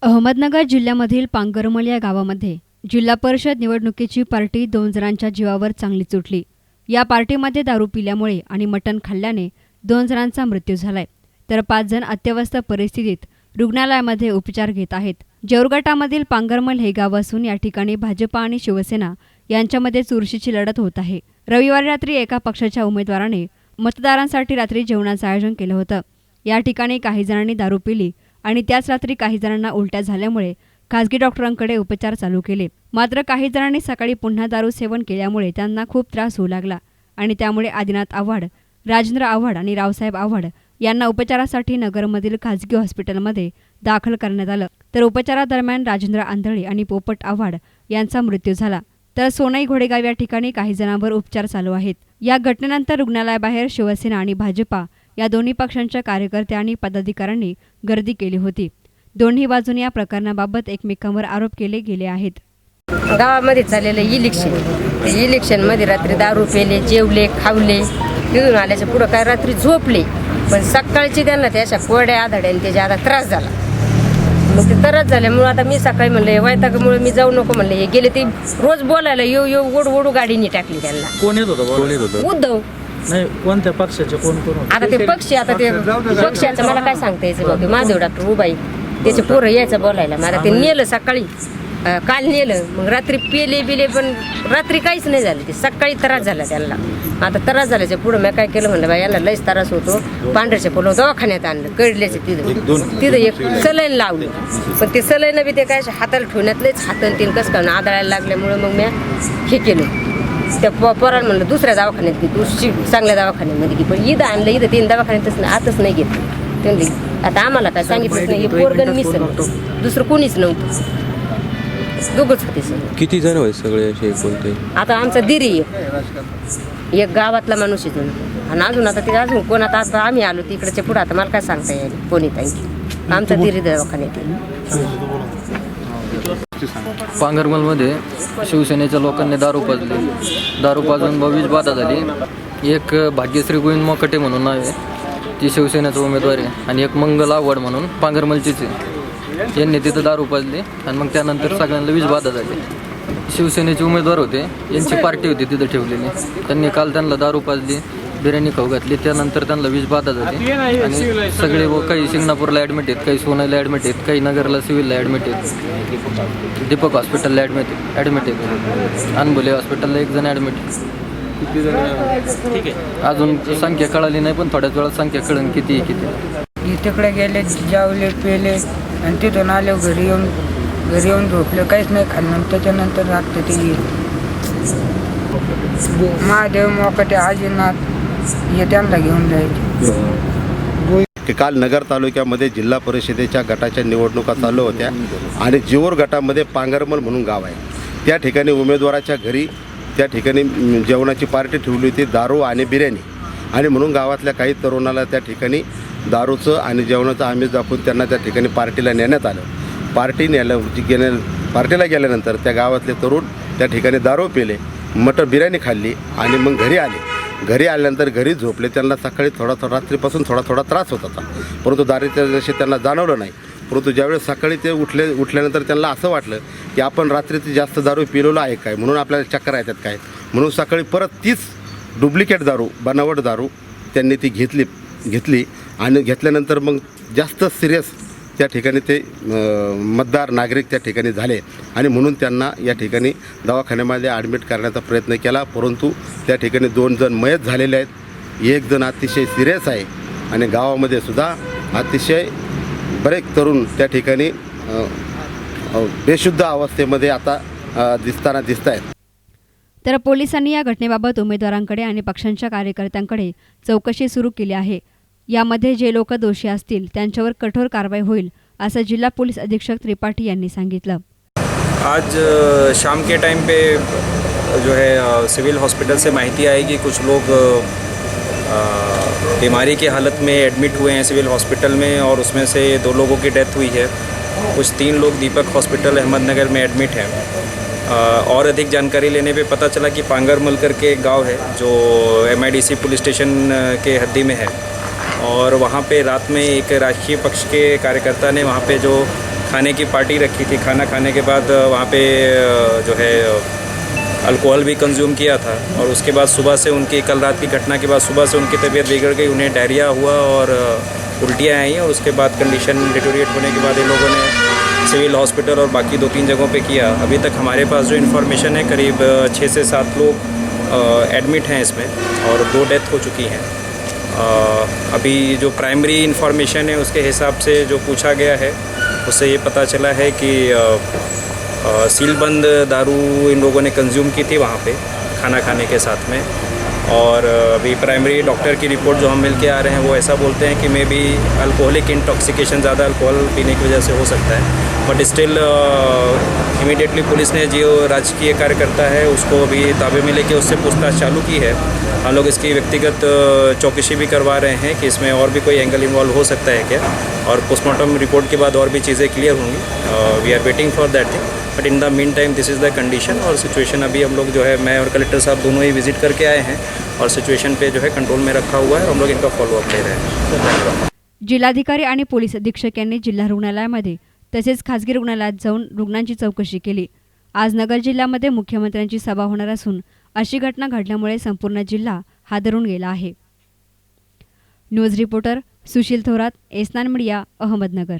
अहमदनगर जिल्ह्यामधील पांगरमल या गावामध्ये जिल्हा परिषद निवडणुकीची पार्टी 2 जणांच्या जीवावर चांगलीच उठली। या पार्टीमध्ये दारू पिल्यामुळे आणि मटण खाल्ल्याने 2 जणांचा मृत्यू झालाय, तर 5 जण अत्यवस्थ परिस्थितीत रुग्णालयामध्ये उपचार घेत आहेत। जेऊरगटामधील पांगरमल हे गाव असून या ठिकाणी भाजपा आणि शिवसेना यांच्यामध्ये चुरशीची लढत होत आहे। रविवारी रात्री एका पक्षाच्या उमेदवाराने मतदारांसाठी रात्री जेवणाचं आयोजन केलं होतं। या ठिकाणी काही जणांनी दारू पिली आणि त्याच रात्री काही जणांना उलट्या झाल्यामुळे खासगी डॉक्टरांकडे उपचार चालू केले। मात्र काही जणांनी सकाळी पुन्हा दारू सेवन केल्यामुळे त्यांना खूप त्रास होऊ लागला आणि त्यामुळे आदिनाथ आव्हाड, राजेंद्र आव्हाड आणि रावसाहेब आव्हाड यांना उपचारासाठी नगरमधील खासगी हॉस्पिटलमध्ये दाखल करण्यात आलं। तर उपचारादरम्यान राजेंद्र आंधळे आणि पोपट आव्हाड यांचा मृत्यू झाला, तर सोनई घोडेगाव या ठिकाणी काही जणांवर उपचार चालू आहेत। या घटनेनंतर रुग्णालयाबाहेर शिवसेना आणि भाजपा या दोन्ही पक्षांच्या कार्यकर्त्या आणि पदाधिकाऱ्यांनी गर्दी केली होती। दोन्ही बाजूने या प्रकरणाबाबत एकमेकांवर आरोप केले गेले आहेत। गावामध्ये चाललेलं इलेक्शनमध्ये रात्री दारू पेले, जेवले, खावले, तिथून आल्याच्या पुढं काय रात्री झोपले, पण सकाळची त्यांना त्याच्या कोरड्या आधाड्याने त्याच्या आता त्रास झाला। मग ते त्रास झाल्यामुळे आता मी सकाळी म्हणले वैतागामुळे मी जाऊ नको म्हणले, हे गेले ते रोज बोलायला येऊ ओढू गाडीने टाकली त्यांना। कोण येत होतं? उद्धव नाही, कोणत्या पक्षाचे कोण आता ते पक्षाचं मला काय सांगता यायचं बघ, महादेव डॉक्टर उबाई त्याचे पोरं यायचं बोलायला, मला ते नेलं सकाळी, काल नेलं, मग रात्री पेले पण रात्री काहीच नाही झालं, ते सकाळी त्रास झाला त्यांना। आता त्रास झाल्याच्या पुढं मी काय केलं म्हणलं, बाई याला लयच त्रास होतो, पांढऱ्याच्या पोलं दवाखान्यात आणलं, कळल्याचे तिथं एक सलाईन लावली, पण ते सलाईन बी ते काय हाताला ठेवण्यात लयच हातन तीन कसं का आदळायला लागल्यामुळं मग मी हे केलं, त्या पोराला म्हणलं दुसऱ्या दवाखान्यात घे, तू चांगल्या दवाखान्यामध्ये घे, पण इथं आणलं, इथं 3 दवाखान्यातच आतच नाही घेत त्यांनी। आता आम्हाला काय सांगितलं नाही, हे पोरगण मिस दुसरं कोणीच नव्हतं, दोघंच होते सगळे। किती जण होते सगळे असे कोणते? आता आमचा दिरी एक गावातला माणूस आहे आणि अजून आता ते अजून कोण आता आम्ही आलो तिकडच्या पुढं, आता मला काय सांगता येईल कोणी थँक्यू, आमचा दिरी दवाखान्यात आहे। पांगरमलमध्ये शिवसेनेच्या लोकांनी दारू पाजून 22 बाधा झाली। एक भाग्यश्री गोविंद मोकटे म्हणून नाव आहे, ती शिवसेनेचा उमेदवार आहे, आणि एक मंगल आव्हाड म्हणून पांगरमलचीच आहे। यांनी तिथं दारू पाजली आणि मग त्यानंतर सगळ्यांना 20 बाधा झाली। शिवसेनेचे उमेदवार होते, यांची पार्टी होती तिथं ठेवलेली, त्यांनी काल त्यांना दारू पाजली, बिर्याणी खाऊ घातली, त्यानंतर त्यांना 20 बाधा झाली आणि सगळे काही शिंगणापूरला ॲडमिट आहेत, काही सोनाईला ॲडमिट आहेत, काही नगरला सिव्हिलला ॲडमिट आहेत, दीपक हॉस्पिटलला ॲडमिट आहेत, अनबोले हॉस्पिटलला 1 जण ॲडमिट आहे। ठीक आहे, अजून संख्या कळाली नाही, पण थोड्याच वेळात संख्या कळन किती तिकडे गेले, जेवले पेले आणि तिथून आले घरी येऊन झोपले, काहीच नाही खाल्लं। त्याच्यानंतर रात्री ते महादेव मोकटे आजीनाथ हे त्यांना घेऊन जायचे। काल नगर तालुक्यामध्ये जिल्हा परिषदेच्या गटाच्या निवडणुका चालू होत्या आणि जेऊर गटामध्ये पांगरमल म्हणून गाव आहे, त्या ठिकाणी उमेदवाराच्या घरी त्या ठिकाणी जेवणाची पार्टी ठेवली होती, दारू आणि बिर्याणी, आणि म्हणून गावातल्या काही तरुणाला त्या ठिकाणी दारूचं आणि जेवणाचं आमिष दाखवून त्यांना त्या ठिकाणी पार्टीला नेण्यात आलं। पार्टीला गेल्यानंतर त्या गावातले तरुण त्या ठिकाणी दारू पिले, मटण बिर्याणी खाल्ली आणि मग घरी आल्यानंतर घरी झोपले। त्यांना सकाळी रात्रीपासून थोडा त्रास होत होता, परंतु दारूच्या नशे त्यांना जाणवलं नाही। परंतु ज्यावेळेस सकाळी ते उठल्यानंतर त्यांना असं वाटलं की आपण रात्रीची जास्त दारू पिलेलो आहे काय, म्हणून आपल्याला चक्कर येतात काय, म्हणून सकाळी परत तीच डुप्लिकेट दारू, बनावट दारू त्यांनी ती घेतली आणि घेतल्यानंतर मग जास्त सिरियस त्या ठिकाणी ते मतदार नागरिक त्या ठिकाणी झाले आणि म्हणून त्यांना या ठिकाणी दवाखान्यामध्ये ॲडमिट करण्याचा प्रयत्न केला, परंतु त्या ठिकाणी 2 जण मयत झालेले आहेत, 1 जण अतिशय सिरियस आहे आणि गावामध्ये सुद्धा अतिशय बरेच तरुण त्या ठिकाणी बेशुद्ध अवस्थेमध्ये आता दिसत आहेत। तर पोलिसांनी या घटनेबाबत उमेदवारांकडे आणि पक्षांच्या कार्यकर्त्यांकडे चौकशी सुरू केली आहे। यामध्ये जे लोक दोषी असतील त्यांच्यावर कठोर कारवाई होईल, असं जिल्हा पोलीस अधीक्षक त्रिपाठी यांनी सांगितलं। आज शाम के टाइम पे जो है सिविल हॉस्पिटल से माहिती आई कि कुछ लोग बीमारी की हालत में एडमिट हुए हैं सिविल हॉस्पिटल में, और उसमें से 2 लोगों की डेथ हुई है। कुछ 3 लोग दीपक हॉस्पिटल अहमदनगर में एडमिट हैं। और अधिक जानकारी लेने पे पता चला कि पांगरमल करके एक गाँव है जो MIDC पुलिस स्टेशन के हद्दी में है, और वहाँ पे रात में एक राजकीय पक्ष के कार्यकर्ता ने वहाँ पे जो खाने की पार्टी रखी थी। खाना खाने के बाद वहाँ पे जो है अल्कोहल भी कंज्यूम किया था और उसके बाद सुबह से उनकी कल रात की घटना के बाद सुबह से उनकी तबीयत बिगड़ गई, उन्हें डायरिया हुआ और उल्टियाँ आई और उसके बाद कंडीशन डिटोरिएट होने के बाद इन लोगों ने सिविल हॉस्पिटल और बाकी 2-3 जगहों पे किया। अभी तक हमारे पास जो इन्फॉर्मेशन है करीब 6 से 7 लोग एडमिट हैं इसमें और 2 डेथ हो चुकी हैं। अभी जो प्राइमरी इन्फॉर्मेशन है उसके हिसाब से जो पूछा गया है उससे ये पता चला है कि सीलबंद दारू इन लोगों ने कंज्यूम की थी वहाँ पे खाना खाने के साथ में। और अभी प्राइमरी डॉक्टर की रिपोर्ट जो हम मिल के आ रहे हैं वो ऐसा बोलते हैं कि मे बी अल्कोहलिक इंटॉक्सिकेशन, ज़्यादा अल्कोहल पीने की वजह से हो सकता है। बट स्टिल इमीडिएटली पुलिस ने जो राजकीय कार्यकर्ता है उसको अभी ताबे में लेके उससे पूछताछ चालू की है। हम लोग इसकी व्यक्तिगत चौकसी भी करवा रहे हैं कि इसमें और भी कोई एंगल इन्वॉल्व हो सकता है क्या, और पोस्टमार्टम रिपोर्ट के बाद और भी चीज़ें क्लियर होंगी। We are waiting for that thing, but in the meantime this is the condition. और सिचुएशन अभी हम लोग जो है, मैं और कलेक्टर साहब दोनों ही विजिट करके आए हैं और सिचुएशन पे जो है कंट्रोल में रखा हुआ है और हम लोग इनका फॉलोअप ले रहे हैं। धन्यवाद। जिल्हाधिकारी आणि पोलीस अधीक्षक यांनी जिल्हा रुग्णालयामध्ये तसेच खासगी रुग्णालयात जाऊन रुग्णांची चौकशी केली। आज नगर जिल्ह्यामध्ये मुख्यमंत्र्यांची सभा होणार असून अशी घटना घडल्यामुळे संपूर्ण जिल्हा हादरून गेला आहे। न्यूज रिपोर्टर सुशील थोरात, एसनान मीडिया, अहमदनगर।